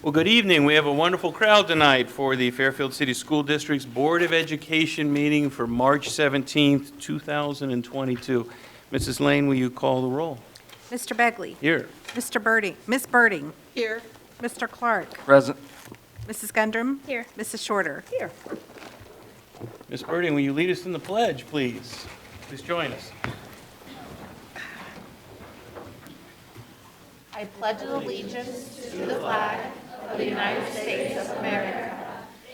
Well, good evening. We have a wonderful crowd tonight for the Fairfield City School District's Board of Education meeting for March 17th, 2022. Mrs. Lane, will you call the roll? Mr. Begley. Here. Mr. Birding. Miss Birding. Here. Mr. Clark. Present. Mrs. Gundram. Here. Mrs. Shorter. Here. Ms. Birding, will you lead us in the pledge, please? Please join us. I pledge allegiance to the flag of the United States of America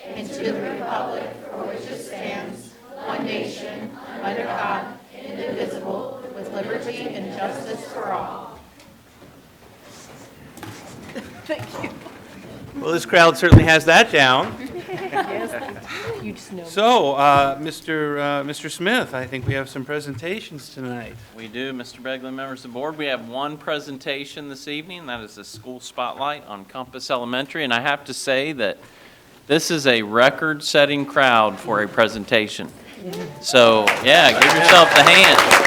and to the republic for which it stands, one nation, under God, indivisible, with liberty and justice for all. Thank you. Well, this crowd certainly has that down. You just know. So, Mr. Smith, I think we have some presentations tonight. We do, Mr. Begley, members of the board. We have one presentation this evening. That is the school spotlight on Compass Elementary. And I have to say that this is a record-setting crowd for a presentation. So, yeah, give yourself the hand.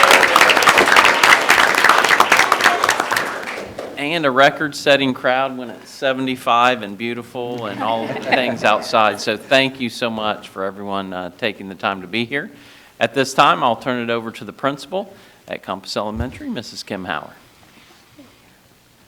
And a record-setting crowd when it's 75 and beautiful and all the things outside. So thank you so much for everyone taking the time to be here. At this time, I'll turn it over to the principal at Compass Elementary, Mrs. Kim Hauer.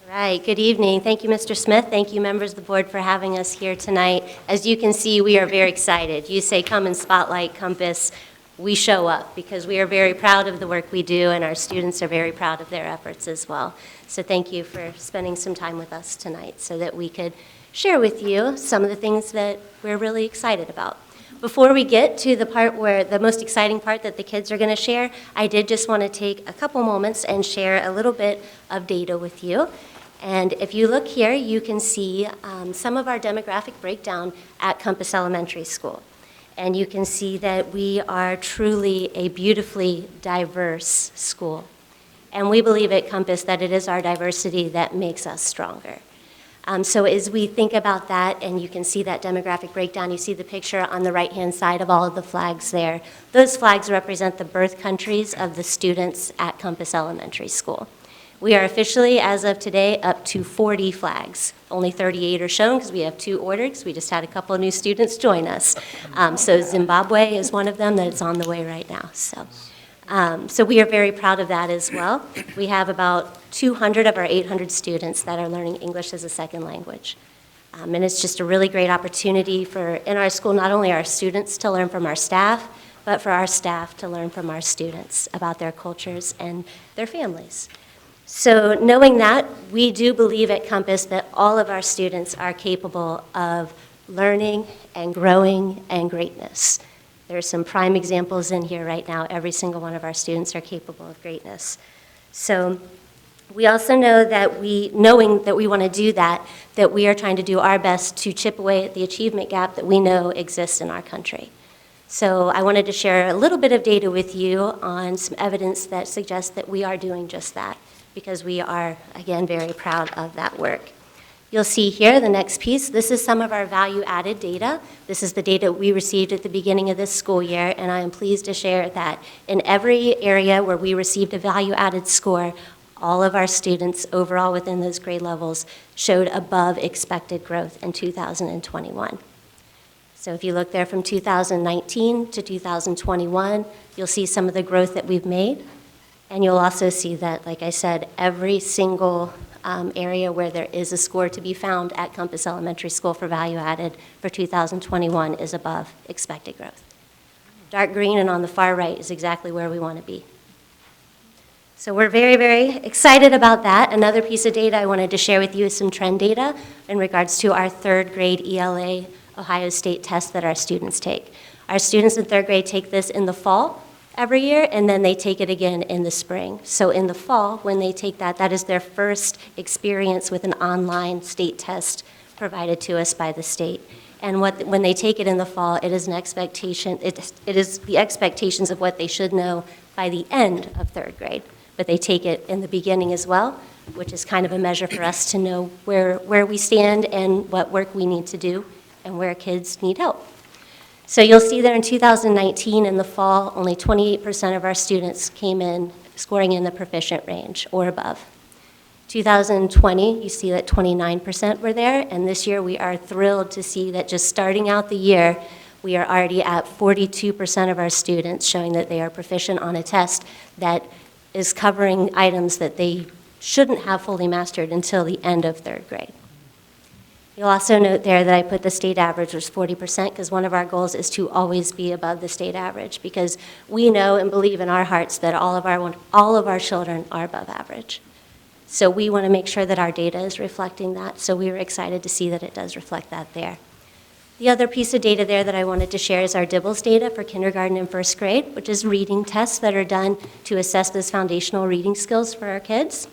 Right, good evening. Thank you, Mr. Smith. Thank you, members of the board, for having us here tonight. As you can see, we are very excited. You say come and spotlight Compass. We show up because we are very proud of the work we do, and our students are very proud of their efforts as well. So thank you for spending some time with us tonight so that we could share with you some of the things that we're really excited about. Before we get to the part where the most exciting part that the kids are going to share, I did just want to take a couple moments and share a little bit of data with you. And if you look here, you can see some of our demographic breakdown at Compass Elementary School. And you can see that we are truly a beautifully diverse school. And we believe at Compass that it is our diversity that makes us stronger. So as we think about that, and you can see that demographic breakdown, you see the picture on the right-hand side of all of the flags there. Those flags represent the birth countries of the students at Compass Elementary School. We are officially, as of today, up to 40 flags. Only 38 are shown because we have 2 ordered, because we just had a couple of new students join us. So Zimbabwe is one of them that's on the way right now. So we are very proud of that as well. We have about 200 of our 800 students that are learning English as a second language. And it's just a really great opportunity for, in our school, not only our students to learn from our staff, but for our staff to learn from our students about their cultures and their families. So knowing that, we do believe at Compass that all of our students are capable of learning and growing and greatness. There are some prime examples in here right now. Every single one of our students are capable of greatness. So we also know that knowing that we want to do that we are trying to do our best to chip away at the achievement gap that we know exists in our country. So I wanted to share a little bit of data with you on some evidence that suggests that we are doing just that, because we are, again, very proud of that work. You'll see here the next piece. This is some of our value-added data. This is the data we received at the beginning of this school year, and I am pleased to share that in every area where we received a value-added score, all of our students overall within those grade levels showed above expected growth in 2021. So if you look there from 2019 to 2021, you'll see some of the growth that we've made. And you'll also see that, like I said, every single area where there is a score to be found at Compass Elementary School for value added for 2021 is above expected growth. Dark green and on the far right is exactly where we want to be. So we're very, very excited about that. Another piece of data I wanted to share with you is some trend data in regards to our 3rd grade ELA Ohio State test that our students take. Our students in 3rd grade take this in the fall every year, and then they take it again in the spring. So in the fall, when they take that, that is their first experience with an online state test provided to us by the state. And when they take it in the fall, it is an expectation, it is the expectations of what they should know by the end of 3rd grade. But they take it in the beginning as well, which is kind of a measure for us to know where we stand and what work we need to do and where kids need help. So you'll see there in 2019 in the fall, only 28% of our students came in scoring in the proficient range or above. 2020, you see that 29% were there, and this year we are thrilled to see that just starting out the year, we are already at 42% of our students showing that they are proficient on a test that is covering items that they shouldn't have fully mastered until the end of 3rd grade. You'll also note there that I put the state average was 40% because one of our goals is to always be above the state average because we know and believe in our hearts that all of our children are above average. So we want to make sure that our data is reflecting that, so we were excited to see that it does reflect that there. The other piece of data there that I wanted to share is our DIBELS data for kindergarten and 1st grade, which is reading tests that are done to assess those foundational reading skills for our kids.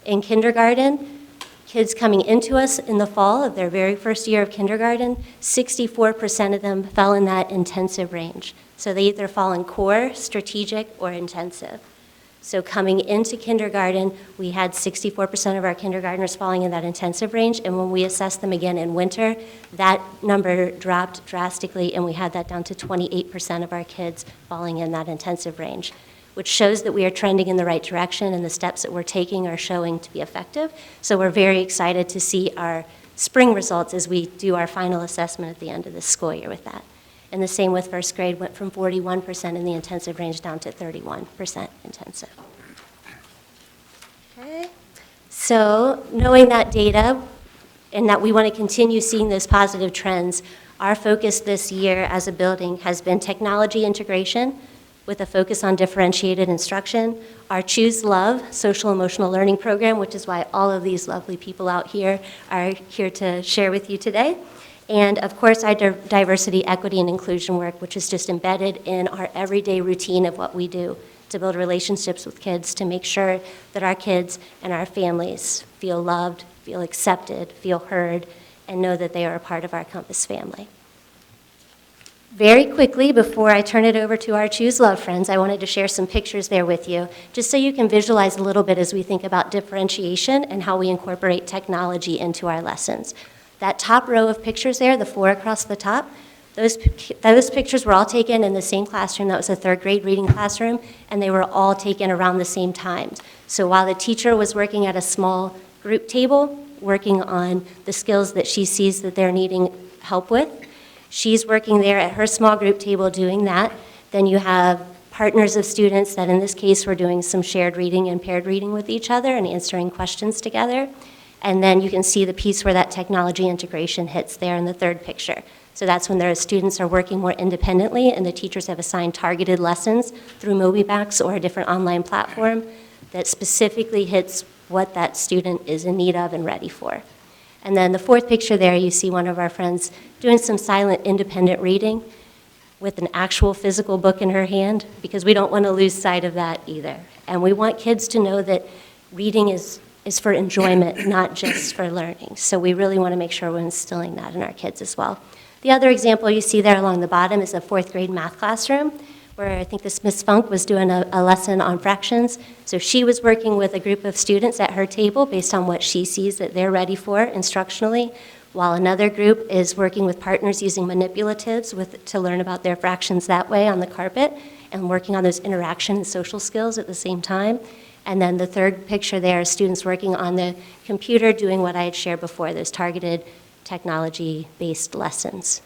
In kindergarten, kids coming into us in the fall of their very first year of kindergarten, 64% of them fell in that intensive range. So they either fall in core, strategic, or intensive. So coming into kindergarten, we had 64% of our kindergartners falling in that intensive range, and when we assessed them again in winter, that number dropped drastically, and we had that down to 28% of our kids falling in that intensive range, which shows that we are trending in the right direction and the steps that we're taking are showing to be effective. So we're very excited to see our spring results as we do our final assessment at the end of this school year with that. And the same with 1st grade, went from 41% in the intensive range down to 31% intensive. Okay. So knowing that data and that we want to continue seeing those positive trends, our focus this year as a building has been technology integration with a focus on differentiated instruction, our Choose Love social emotional learning program, which is why all of these lovely people out here are here to share with you today. And of course, our diversity, equity, and inclusion work, which is just embedded in our everyday routine of what we do to build relationships with kids, to make sure that our kids and our families feel loved, feel accepted, feel heard, and know that they are a part of our Compass family. Very quickly, before I turn it over to our Choose Love friends, I wanted to share some pictures there with you, just so you can visualize a little bit as we think about differentiation and how we incorporate technology into our lessons. That top row of pictures there, the 4 across the top, those pictures were all taken in the same classroom. That was a 3rd grade reading classroom, and they were all taken around the same times. So while the teacher was working at a small group table, working on the skills that she sees that they're needing help with, she's working there at her small group table doing that. Then you have partners of students that in this case were doing some shared reading and paired reading with each other and answering questions together. And then you can see the piece where that technology integration hits there in the 3rd picture. So that's when their students are working more independently and the teachers have assigned targeted lessons through MobiMax or a different online platform that specifically hits what that student is in need of and ready for. And then the 4th picture there, you see one of our friends doing some silent independent reading with an actual physical book in her hand, because we don't want to lose sight of that either. And we want kids to know that reading is for enjoyment, not just for learning. So we really want to make sure we're instilling that in our kids as well. The other example you see there along the bottom is a 4th grade math classroom, where I think this Miss Funk was doing a lesson on fractions. So she was working with a group of students at her table based on what she sees that they're ready for instructionally, while another group is working with partners using manipulatives to learn about their fractions that way on the carpet and working on those interaction and social skills at the same time. And then the 3rd picture there is students working on the computer doing what I had shared before, those targeted technology-based lessons.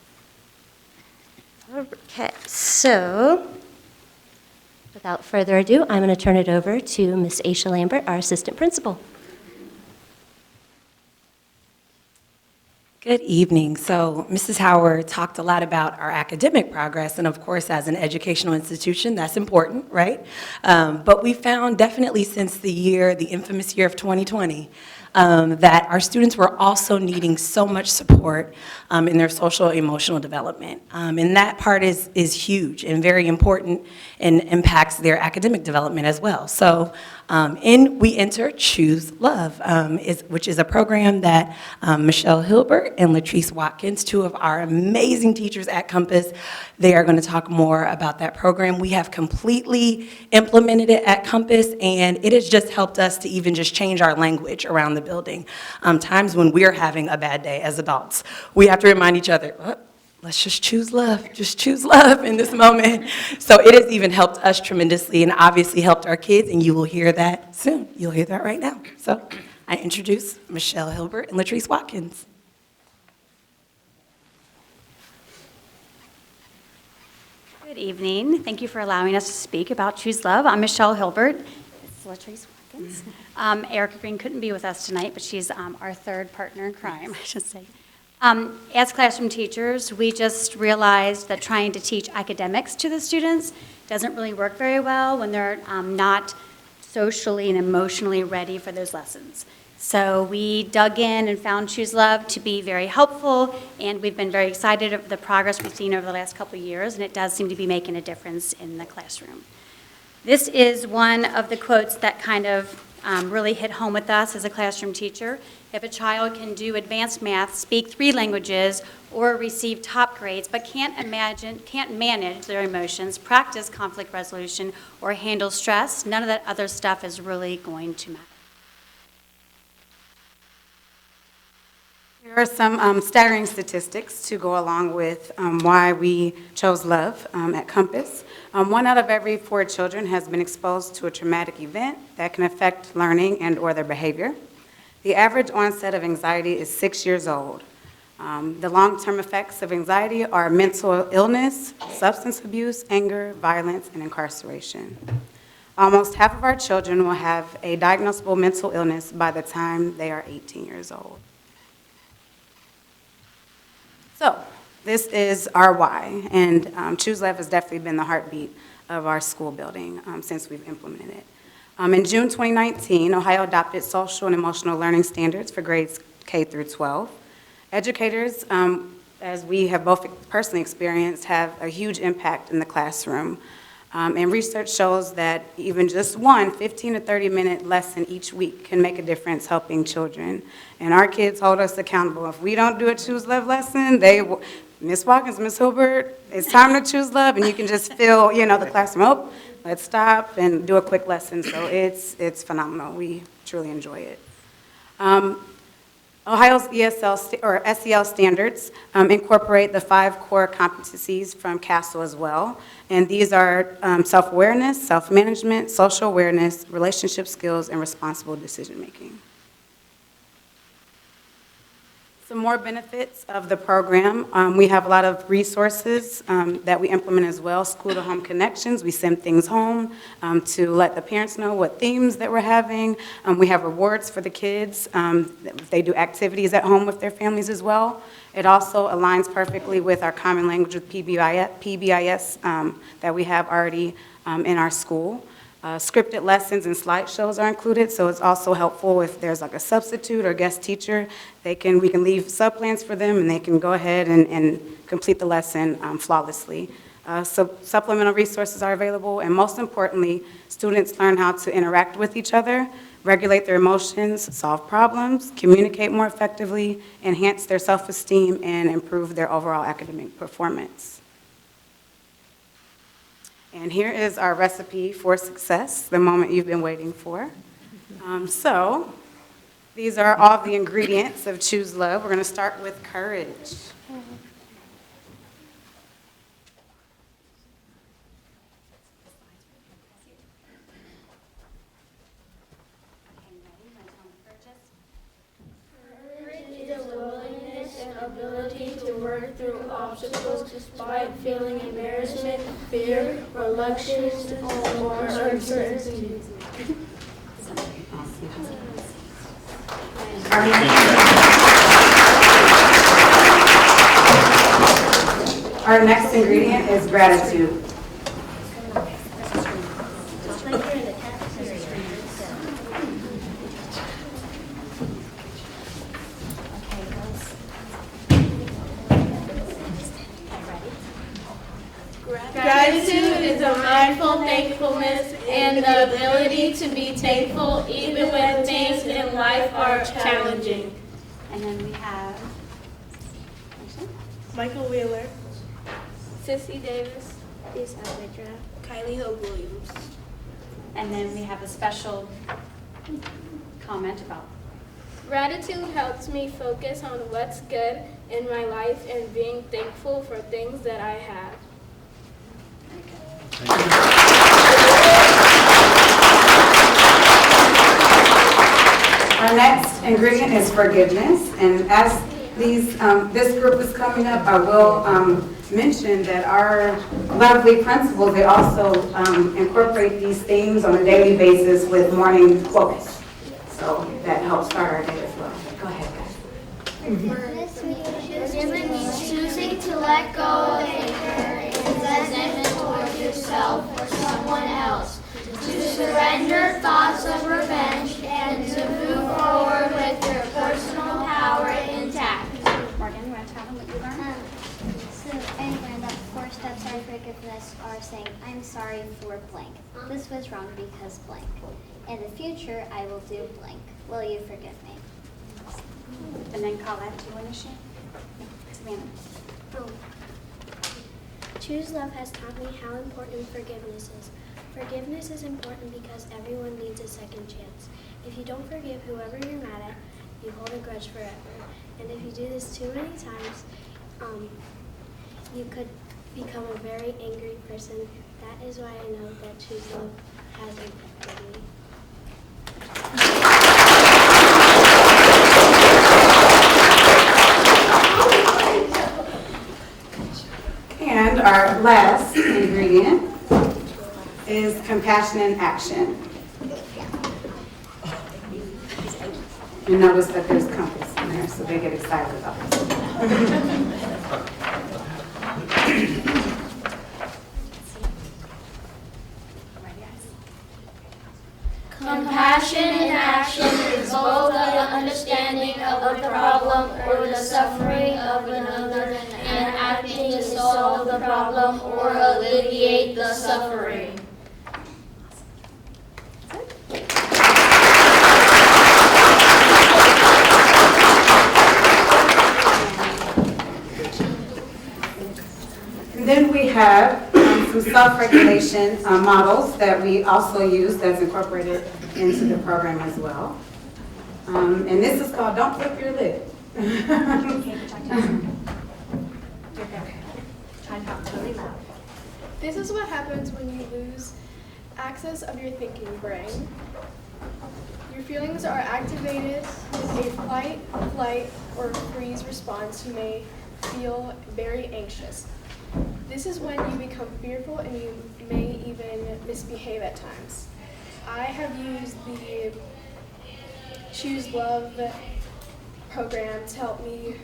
Okay, so without further ado, I'm going to turn it over to Ms. Aisha Lambert, our assistant principal. Good evening. So Mrs. Howard talked a lot about our academic progress, and of course, as an educational institution, that's important, right? But we found definitely since the infamous year of 2020, that our students were also needing so much support in their social emotional development. And that part is huge and very important and impacts their academic development as well. So we enter Choose Love, which is a program that Michelle Hilbert and Latrice Watkins, 2 of our amazing teachers at Compass, they are going to talk more about that program. We have completely implemented it at Compass, and it has just helped us to even just change our language around the building. Times when we're having a bad day as adults, we have to remind each other, let's just choose love in this moment. So it has even helped us tremendously and obviously helped our kids, and you will hear that soon. You'll hear that right now. So I introduce Michelle Hilbert and Latrice Watkins. Good evening. Thank you for allowing us to speak about Choose Love. I'm Michelle Hilbert. It's Latrice Watkins. Erica Green couldn't be with us tonight, but she's our third partner in crime, I should say. As classroom teachers, we just realized that trying to teach academics to the students doesn't really work very well when they're not socially and emotionally ready for those lessons. So we dug in and found Choose Love to be very helpful, and we've been very excited of the progress we've seen over the last couple of years, and it does seem to be making a difference in the classroom. This is one of the quotes that kind of really hit home with us as a classroom teacher. If a child can do advanced math, speak 3 languages, or receive top grades, but can't manage their emotions, practice conflict resolution, or handle stress, none of that other stuff is really going to matter. Here are some staggering statistics to go along with why we chose love at Compass. 1 out of every 4 children has been exposed to a traumatic event that can affect learning and/or their behavior. The average onset of anxiety is 6 years old. The long-term effects of anxiety are mental illness, substance abuse, anger, violence, and incarceration. Almost half of our children will have a diagnosable mental illness by the time they are 18 years old. So, this is our why, and Choose Love has definitely been the heartbeat of our school building since we've implemented it. In June 2019, Ohio adopted social and emotional learning standards for grades K through 12. Educators, as we have both personally experienced, have a huge impact in the classroom. And research shows that even just one 15 to 30-minute lesson each week can make a difference helping children. And our kids hold us accountable. If we don't do a Choose Love lesson, Miss Watkins, Miss Hilbert, it's time to choose love, and you can just feel, the classroom, oh, let's stop and do a quick lesson. So it's phenomenal. We truly enjoy it. Ohio's ESL or SEL standards incorporate the 5 core competencies from CASEL as well. And these are self-awareness, self-management, social awareness, relationship skills, and responsible decision-making. Some more benefits of the program. We have a lot of resources that we implement as well. School-to-home connections. We send things home to let the parents know what themes that we're having. We have rewards for the kids. They do activities at home with their families as well. It also aligns perfectly with our common language with PBIS that we have already in our school. Scripted lessons and slideshows are included, so it's also helpful if there's like a substitute or guest teacher. We can leave subplans for them, and they can go ahead and complete the lesson flawlessly. So supplemental resources are available, and most importantly, students learn how to interact with each other, regulate their emotions, solve problems, communicate more effectively, enhance their self-esteem, and improve their overall academic performance. And here is our recipe for success, the moment you've been waiting for. So these are all the ingredients of Choose Love. We're going to start with courage. Ability to work through obstacles despite feeling embarrassment, fear, reluctance, or uncertainty. Our next ingredient is gratitude. Gratitude is a mindful thankfulness and the ability to be thankful even when things in life are challenging. And then we have Michael Wheeler, Sissy Davis, Kylie Hope Williams. And then we have a special comment about. Gratitude helps me focus on what's good in my life and being thankful for things that I have. Our next ingredient is forgiveness, and as this group is coming up, I will mention that our lovely principals, they also incorporate these themes on a daily basis with morning quotes. So that helps start our day as well. Go ahead, guys. Forgiveness means choosing to let go of anger and resentment towards yourself or someone else, to surrender thoughts of revenge, and to move forward with your personal power intact. Morgan, you want to tell them what you learned? So I learned that 4 steps of forgiveness are saying, I'm sorry for blank. This was wrong because blank. In the future, I will do blank. Will you forgive me? And then Colette, do you want to share? Savannah. Choose Love has taught me how important forgiveness is. Forgiveness is important because everyone needs a second chance. If you don't forgive whoever you're mad at, you hold a grudge forever. And if you do this too many times, you could become a very angry person. That is why I know that Choose Love has impacted me. And our last ingredient is compassion in action. You notice that there's compass in there, so they get excited about this. Compassion in action is both the understanding of the problem or the suffering of another and acting to solve the problem or alleviate the suffering. And then we have some self-regulation models that we also use that's incorporated into the program as well. And this is called Don't Flip Your Lid. This is what happens when you lose access of your thinking brain. Your feelings are activated with a fight, flight, or freeze response. You may feel very anxious. This is when you become fearful and you may even misbehave at times. I have used the Choose Love program to help me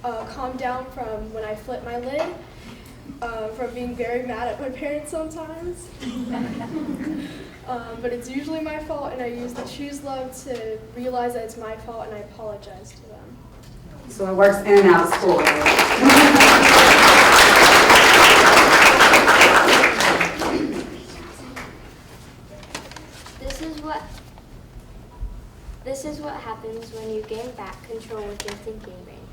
calm down from when I flip my lid, from being very mad at my parents sometimes. But it's usually my fault, and I use the Choose Love to realize that it's my fault, and I apologize to them. So it works in and out of school. This is what happens when you gain back control with your thinking brain.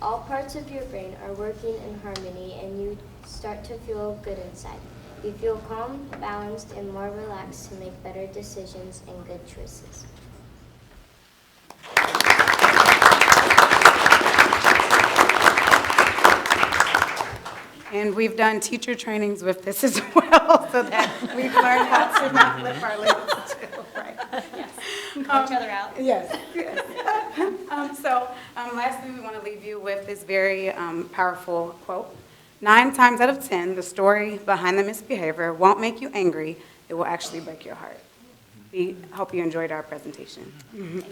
All parts of your brain are working in harmony and you start to feel good inside. You feel calm, balanced, and more relaxed to make better decisions and good choices. And we've done teacher trainings with this as well, so that we've learned how to not flip our lids too, right? Yes. Call each other out. Yes. Lastly, we want to leave you with this very powerful quote. 9 times out of 10, the story behind the misbehavior won't make you angry. It will actually break your heart. We hope you enjoyed our presentation. Thank you.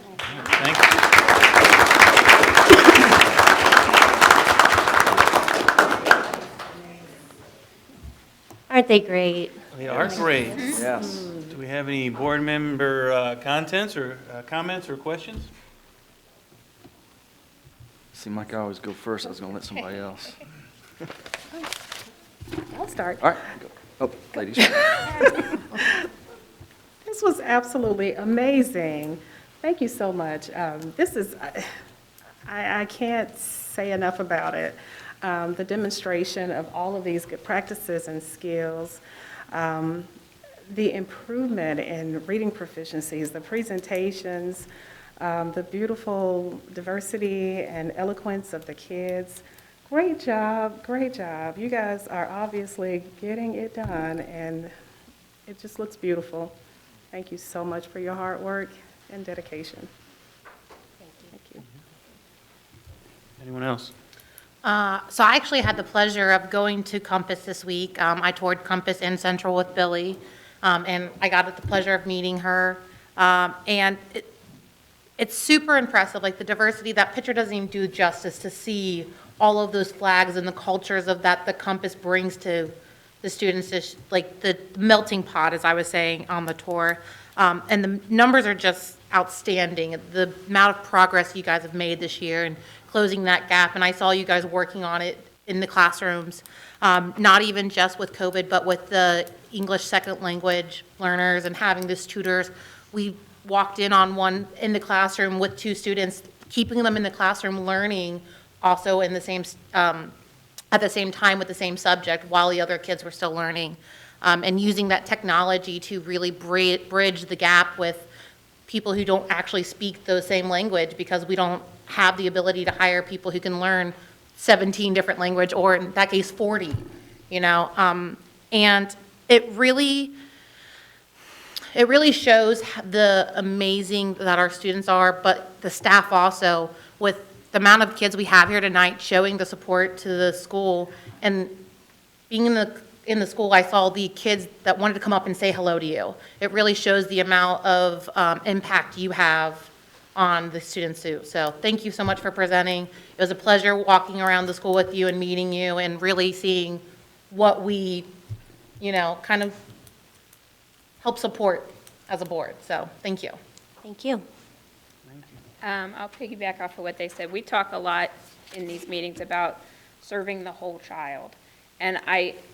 Aren't they great? They are great. Yes. Do we have any board member comments or questions? Seemed like I always go first. I was going to let somebody else. I'll start. All right. Go. Oh, ladies. This was absolutely amazing. Thank you so much. This is, I can't say enough about it. The demonstration of all of these good practices and skills, the improvement in reading proficiencies, the presentations, the beautiful diversity and eloquence of the kids. Great job, great job. You guys are obviously getting it done, and it just looks beautiful. Thank you so much for your hard work and dedication. Anyone else? So I actually had the pleasure of going to Compass this week. I toured Compass in Central with Billy, and I got the pleasure of meeting her. And it's super impressive, like the diversity, that picture doesn't even do justice to see all of those flags and the cultures of that the Compass brings to the students, like the melting pot, as I was saying on the tour. And the numbers are just outstanding. The amount of progress you guys have made this year and closing that gap, and I saw you guys working on it in the classrooms, not even just with COVID, but with the English second language learners and having these tutors. We walked in on one in the classroom with 2 students, keeping them in the classroom learning also in the same, at the same time with the same subject while the other kids were still learning, and using that technology to really bridge the gap with people who don't actually speak the same language, because we don't have the ability to hire people who can learn 17 different language, or in that case 40, you know. And it really shows the amazing that our students are, but the staff also, with the amount of kids we have here tonight showing the support to the school. And being in the school, I saw the kids that wanted to come up and say hello to you. It really shows the amount of impact you have on the students too. So thank you so much for presenting. It was a pleasure walking around the school with you and meeting you and really seeing what we, you know, kind of help support as a board. So thank you. Thank you. I'll piggyback off of what they said. We talk a lot in these meetings about serving the whole child. And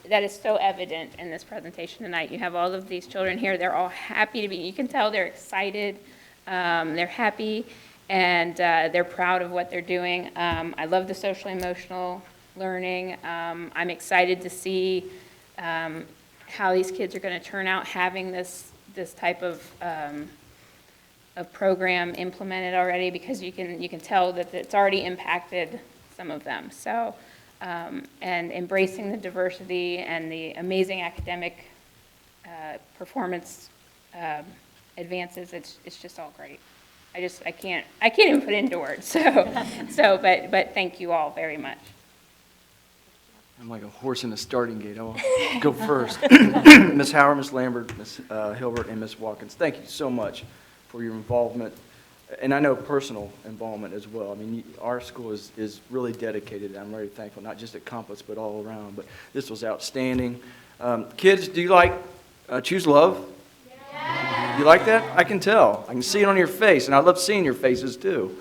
that is so evident in this presentation tonight. You have all of these children here. They're all happy to be, you can tell they're excited. They're happy, and they're proud of what they're doing. I love the social emotional learning. I'm excited to see how these kids are going to turn out having this type of program implemented already, because you can tell that it's already impacted some of them. So, and embracing the diversity and the amazing academic performance advances, it's just all great. I can't even put it into words. But thank you all very much. I'm like a horse in a starting gate. I'll go first. Ms. Howard, Ms. Lambert, Ms. Hilbert, and Ms. Watkins, thank you so much for your involvement, and I know personal involvement as well. I mean, our school is really dedicated. I'm very thankful, not just at Compass, but all around. But this was outstanding. Kids, do you like Choose Love? Yeah. You like that? I can tell. I can see it on your face, and I love seeing your faces too.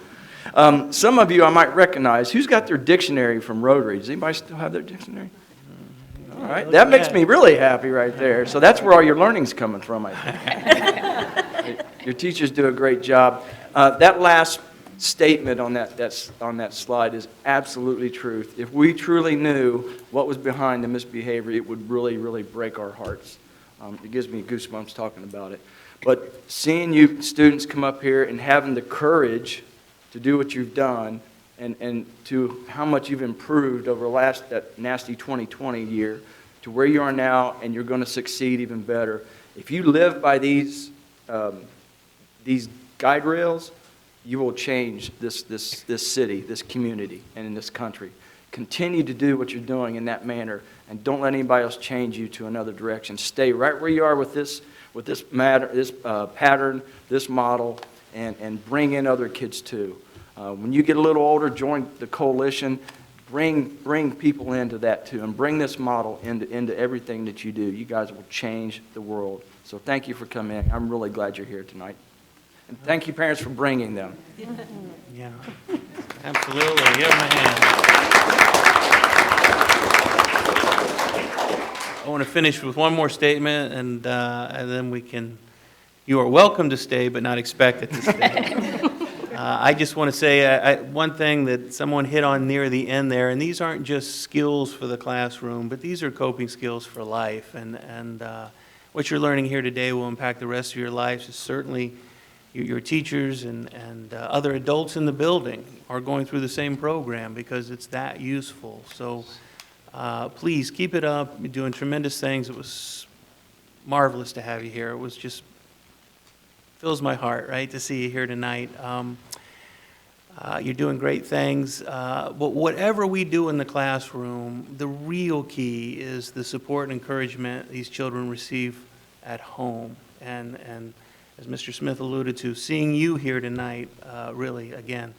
Some of you I might recognize. Who's got their dictionary from Rotary? Does anybody still have their dictionary? All right, that makes me really happy right there. So that's where all your learning's coming from, I think. Your teachers do a great job. That last statement on that slide is absolutely truth. If we truly knew what was behind the misbehavior, it would really, really break our hearts. It gives me goosebumps talking about it. But seeing you students come up here and having the courage to do what you've done, and to how much you've improved over that nasty 2020 year to where you are now, and you're going to succeed even better. If you live by these guide rails, you will change this city, this community, and in this country. Continue to do what you're doing in that manner, and don't let anybody else change you to another direction. Stay right where you are with this pattern, this model, and bring in other kids too. When you get a little older, join the coalition. Bring people into that too, and bring this model into everything that you do. You guys will change the world. So thank you for coming in. I'm really glad you're here tonight. And thank you, parents, for bringing them. Yeah, absolutely. Give them a hand. I want to finish with one more statement, and then we can. You are welcome to stay, but not expected to stay. I just want to say one thing that someone hit on near the end there, and these aren't just skills for the classroom, but these are coping skills for life. And what you're learning here today will impact the rest of your lives. Certainly, your teachers and other adults in the building are going through the same program because it's that useful. So please keep it up. You're doing tremendous things. It was marvelous to have you here. It was just fills my heart, right, to see you here tonight. You're doing great things. But whatever we do in the classroom, the real key is the support and encouragement these children receive at home. And as Mr. Smith alluded to, seeing you here tonight really, again,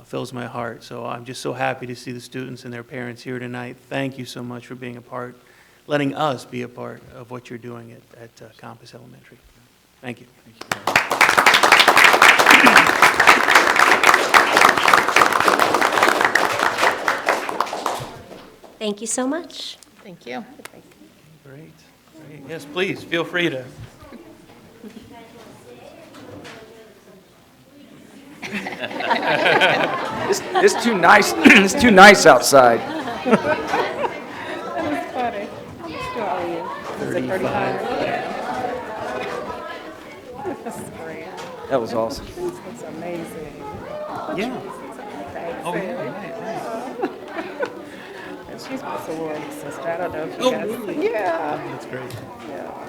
fills my heart. So I'm just so happy to see the students and their parents here tonight. Thank you so much for being a part, letting us be a part of what you're doing at Compass Elementary. Thank you. Thank you so much. Thank you. Great. Yes, please, feel free to. It's too nice, it's too nice outside. That was funny. How much do I owe you? Is it 35? This is great. That was awesome. This looks amazing. Yeah. Thanks. Oh, yeah, right. And she's my sorority sister. I don't know if you Oh, guys. really? Yeah. That's great. Yeah.